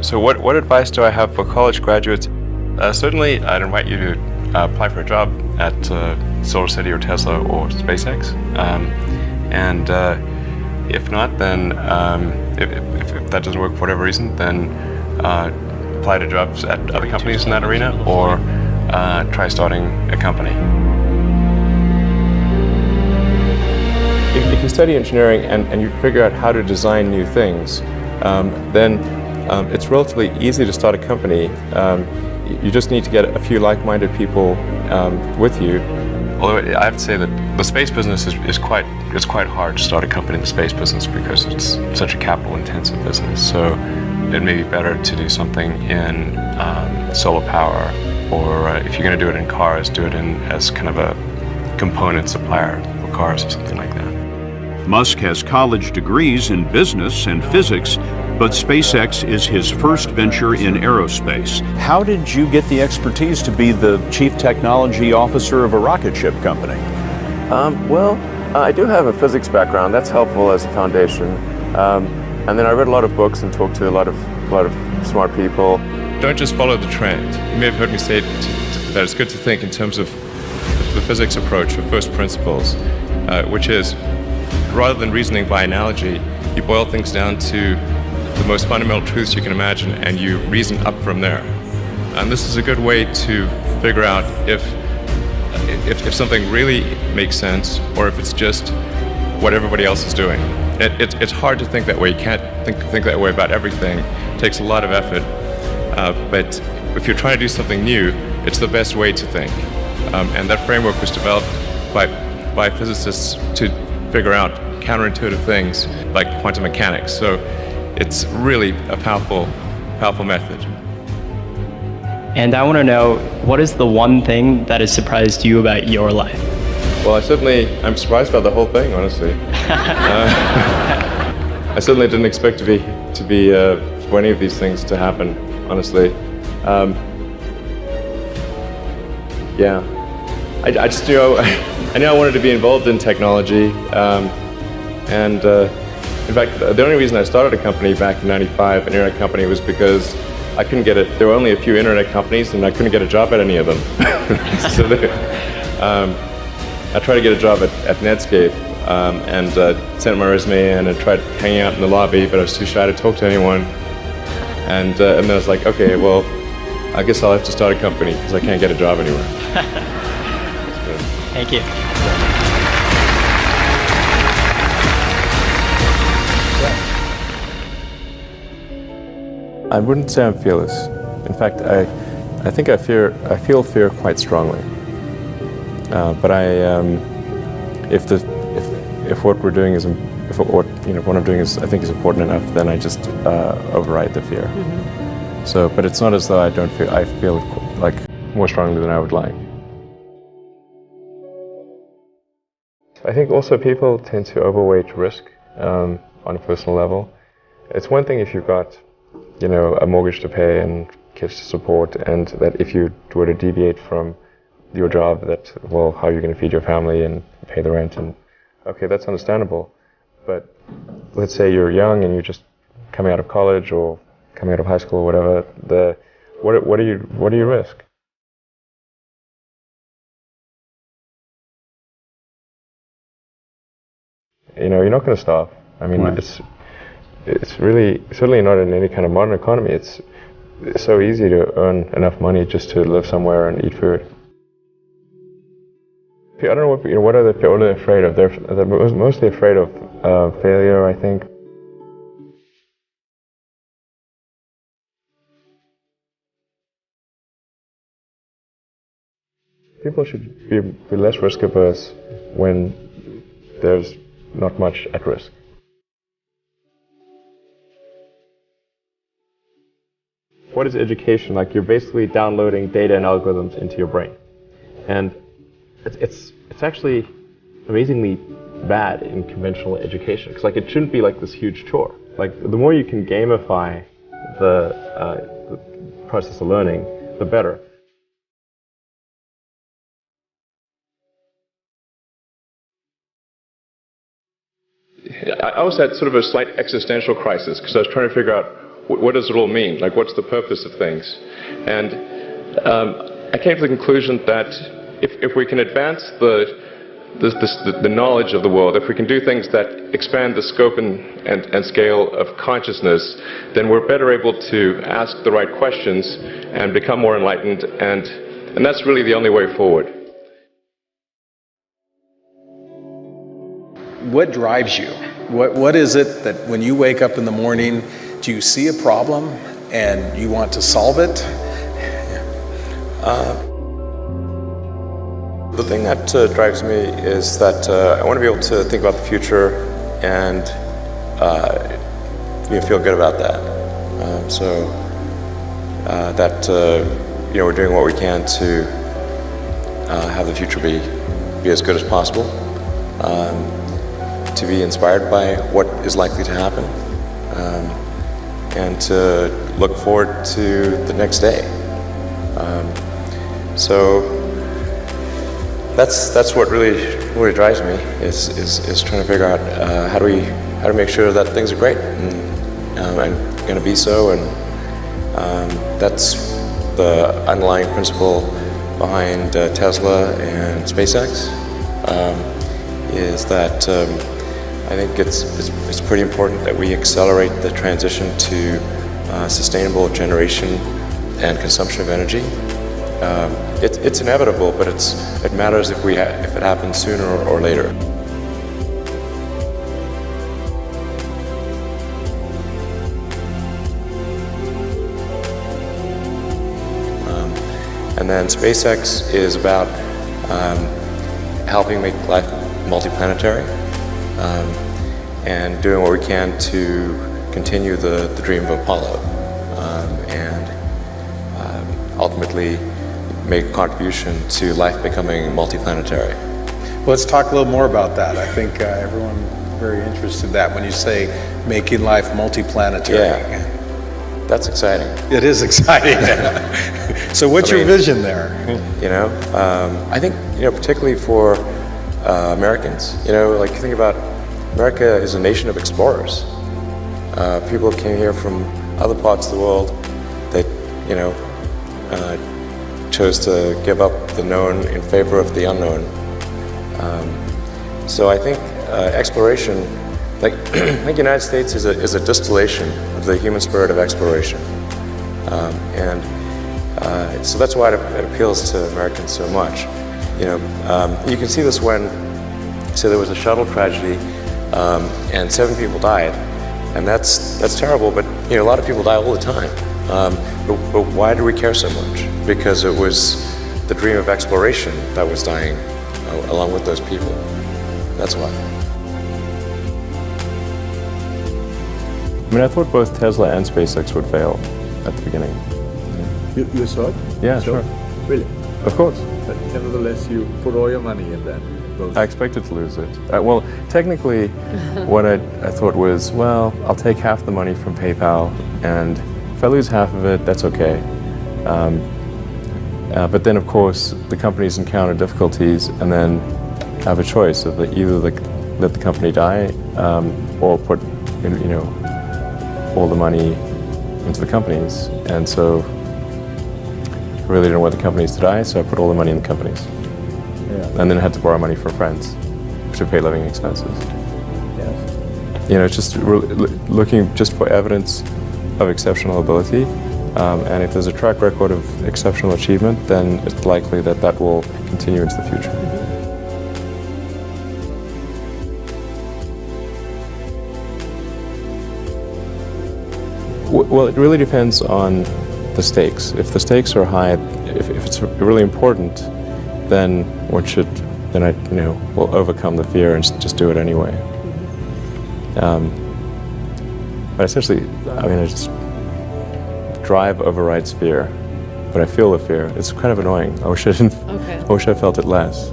So what advice do I have for college graduates? Certainly, I'd invite you to apply for a job at SolarCity or Tesla or SpaceX. And if not, then if that doesn't work for whatever reason, then apply to jobs at other companies in that arena, or try starting a company. If you study engineering and you figure out how to design new things, then it's relatively easy to start a company. You just need to get a few like-minded people with you. Although I have to say that the space business is quite hard to start a company in the space business because it's such a capital-intensive business. So it may be better to do something in solar power, or if you're going to do it in cars, do it as kind of a component supplier for cars or something like that. Musk has college degrees in business and physics, but SpaceX is his first venture in aerospace. How did you get the expertise to be the chief technology officer of a rocket ship company? I do have a physics background. That's helpful as a foundation. And then I read a lot of books and talked to a lot of smart people. Don't just follow the trend. You may have heard me say that it's good to think in terms of the physics approach, or first principles, which is, rather than reasoning by analogy, you boil things down to the most fundamental truths you can imagine, and you reason up from there. And this is a good way to figure out if something really makes sense, or if it's just what everybody else is doing. It's hard to think that way. You can't think that way about everything. It takes a lot of effort. But if you're trying to do something new, it's the best way to think. And that framework was developed by physicists to figure out counterintuitive things like quantum mechanics. So it's really a powerful method. And I want to know, what is the one thing that has surprised you about your life? Well, I'm surprised about the whole thing, honestly. I certainly didn't expect for any of these things to happen, honestly. Yeah, I just I knew I wanted to be involved in technology, and in fact, the only reason I started a company back in '95, an internet company, was because I couldn't get it. There were only a few internet companies, and I couldn't get a job at any of them. So I tried to get a job at Netscape, and sent my resume in and tried hanging out in the lobby, but I was too shy to talk to anyone. And then I was like, okay, well, I guess I'll have to start a company because I can't get a job anywhere. Thank you. I wouldn't say I'm fearless. In fact, I think I feel fear quite strongly. But if what we're doing what I'm doing is, I think, is important enough, then I just override the fear. Mm-hmm. So, but it's not as though I feel like more strongly than I would like. I think also people tend to overweight risk on a personal level. It's one thing if you've got, a mortgage to pay and kids to support, and that if you were to deviate from your job, how are you going to feed your family and pay the rent? And okay, that's understandable. But let's say you're young and you're just coming out of college or coming out of high school or whatever. What do you risk? You're not going to starve. I mean, right. It's really certainly not in any kind of modern economy. It's so easy to earn enough money just to live somewhere and eat food. I don't know what are they afraid of? They're mostly afraid of failure, I think. People should be less risk averse when there's not much at risk. What is education? Like, you're basically downloading data and algorithms into your brain, and it's actually amazingly bad in conventional education, because it shouldn't be like this huge chore. Like, the more you can gamify the process of learning, the better. I also had sort of a slight existential crisis, because I was trying to figure out what does it all mean? Like, what's the purpose of things? And I came to the conclusion that if we can advance the knowledge of the world, if we can do things that expand the scope and scale of consciousness, then we're better able to ask the right questions and become more enlightened, and that's really the only way forward. What drives you? What is it that when you wake up in the morning, do you see a problem and you want to solve it? The thing that drives me is that I want to be able to think about the future and feel good about that. We're doing what we can to have the future be as good as possible, to be inspired by what is likely to happen, and to look forward to the next day. That's what really drives me is trying to figure out how do we make sure that things are great and going to be so, and that's the underlying principle behind Tesla and SpaceX. Is that I think it's pretty important that we accelerate the transition to sustainable generation and consumption of energy. It's inevitable, but it matters if it happens sooner or later. And then SpaceX is about helping make life multiplanetary, and doing what we can to continue the dream of Apollo, and ultimately make a contribution to life becoming multiplanetary. Let's talk a little more about that. I think everyone's very interested in that when you say making life multiplanetary. Yeah, that's exciting. It is exciting. So what's your vision there? I think, particularly for Americans, like you think about America is a nation of explorers. People came here from other parts of the world that, chose to give up the known in favor of the unknown. So I think exploration, like the United States is a distillation of the human spirit of exploration. So that's why it appeals to Americans so much. You can see this when, there was a shuttle tragedy, and 7 people died, and that's terrible. But a lot of people die all the time. But why do we care so much? Because it was the dream of exploration that was dying along with those people. That's why. I thought both Tesla and SpaceX would fail at the beginning. You thought? Yeah, sure. Really? Of course. But nevertheless, you put all your money in that. I expected to lose it. Well, technically, what I thought was, well, I'll take half the money from PayPal, and if I lose half of it, that's okay. But then, of course, the companies encounter difficulties, and then have a choice of either let the company die, or put, all the money into the companies. And so I really didn't want the companies to die, so I put all the money in the companies. Yeah. And then I had to borrow money from friends to pay living expenses. Yes. It's just looking just for evidence of exceptional ability. And if there's a track record of exceptional achievement, then it's likely that will continue into the future. Well, it really depends on the stakes. If the stakes are high, if it's really important, then I will overcome the fear and just do it anyway. But essentially, I just drive overrides fear, but I feel the fear. It's kind of annoying. I wish I didn't. Okay. I wish I felt it less.